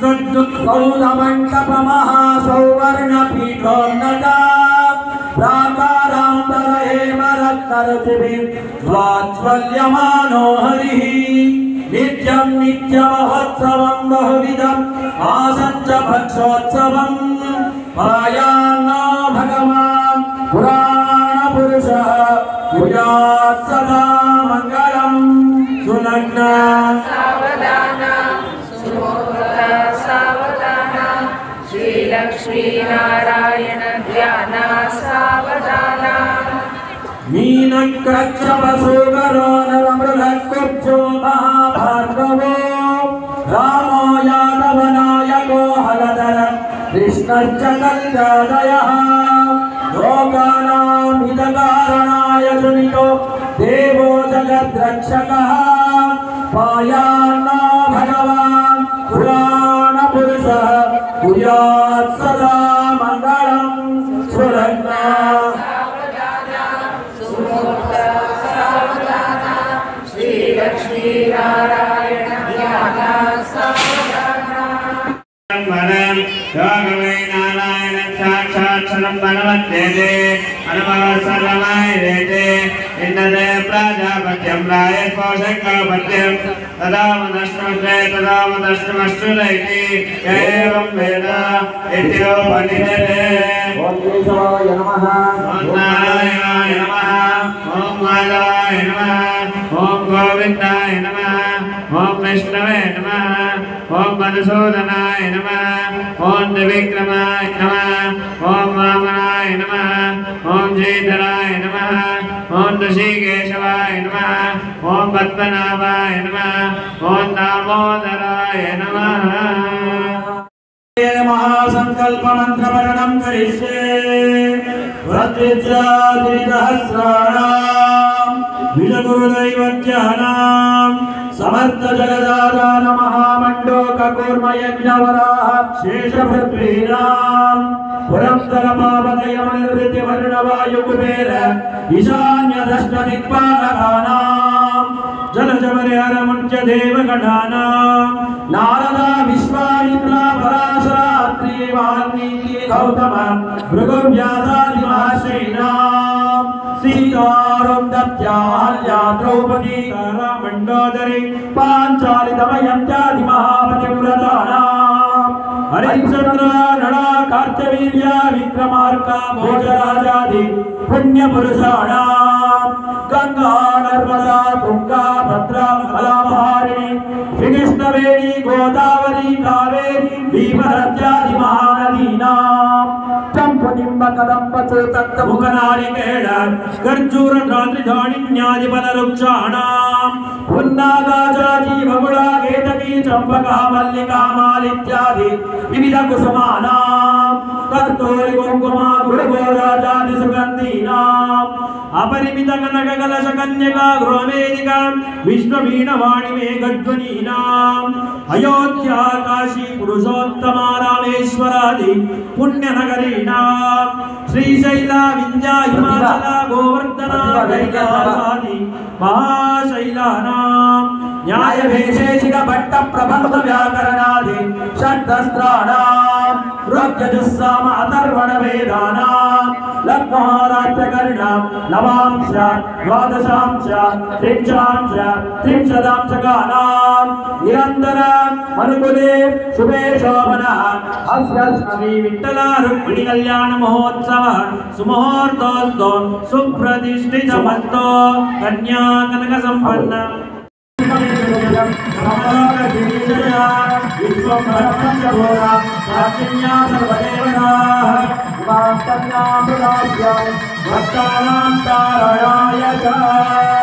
गौरमण्डपमहासौवर्णपीठोन्नता प्राकारान्तरहेमरत्नरुचिभिर्ज्वाज्वल्यमानो हरिः नित्यं नित्यमहोत्सवं बहुविधम् आसञ्च भक्षोत्सवम् पायान्नो भगवान् पुराणपुरुषः भूयात् सदा मङ्गलम् सुलग्न श्री नारायण ध्यान सावधान मीनक्रच्छपशुकरो नरमृगकुब्जो महाभार्गवो रामो यादवनायको हलधर कृष्णश्च कल्याणयः लोकानां हितकारणाय जुनितो देवो जगद्रक्षकः पायान्नो भगवान् पुराणपुरुषः भूयात् सदा मङ्गलम् सुलग्न श्री लक्ष्मी नारायण ध्यान नारायण साक्षात् बनवत्ते अनुभव सर्वमाय वेदे इन्दते प्राजापत्यं रायस्पोषकपत्यं तदा मदष्टमस्ते तदा मदष्टमश्रुलैति एवं वेद इत्योपनिषदे ओम केशवाय नमः ओम नारायणाय नमः ओम माधवाय नमः ओम गोविन्दाय नमः ओम विष्णवे नमः ओम मधुसूदनाय नमः ओम त्रिविक्रमाय नमः ओम वामनाय नमः ओम श्रीधराय नमः ओम ऋषिकेशवाय नमः ओम पद्मनाभाय नमः ओम दामोदराय नमः महासंकल्प मंत्र पठनं करिष्ये वृत्तिस्रादिसहस्राणां विजगुरुदैवत्यानां समर्थ जगदाधार महामण्डोक कूर्म यज्ञवराह शेषपृथ्वीनां पुरंदर पावनय निर्वृत्ति वर्ण वायु कुबेर ईशान्य दष्ट दिक्पालकानां जलजवरिहर मुञ्च देवगणानां नारदा विश्वामित्र पराशरात्रि वाल्मीकि गौतम भृगुव्यासादि महर्षीणां सीतारुन्दत्याहल्या द्रौपदी तारा मण्डोदरी पाञ्चाली दमयन्त्यादि महापतिव्रतानां हरिश्चन्द्र नला कार्तवीर्य विक्रमार्का भोजराजादि पुण्यपुरुषाणां गंगा नर्मदा तुंगा भद्रा कलामहारिणी श्रीकृष्णवेणी गोदावरी कावेरी भीमरत्यादि महानदीनां चंपनिंब कदंब चोतक्त मुखनारिकेळ गर्जूर रात्रिधानिन्यादि फलवृक्षाणां पुन्नागाजाजी बगुळा केतकी चंपका मल्लिका मालित्यादि विविध कुसुमानां कस्तूरी कुंकुमा गुरुगोराजादि सुगंधीनां अपरिमित कनक कलश कन्यका गृहवेदिका विश्ववीणवाणि मेघध्वनीनां अयोध्या काशी पुरुषोत्तमा रामेश्वरादि पुण्यनगरीणां श्रीशैल विंध्य हिमाचल गोवर्धन कैलासादि महाशैलानां न्याय वैशेषिक भट्ट प्रबंध व्याकरणादि षड्दस्त्राणां ऋग्यजुस्साम अथर्वण वेदानां लग्नहारात्यकर्णां नवांश द्वादशांश त्रिंशांश त्रिंशदांशकानां निरंतर अनुकूले शुभे शोभनः अस्य श्री विठ्ठल रुक्मिणी कल्याण महोत्सव सुमुहूर्तोऽस्तु सुप्रतिष्ठितमस्तु कन्या कनक संपन्न भक्तानां तारणाय च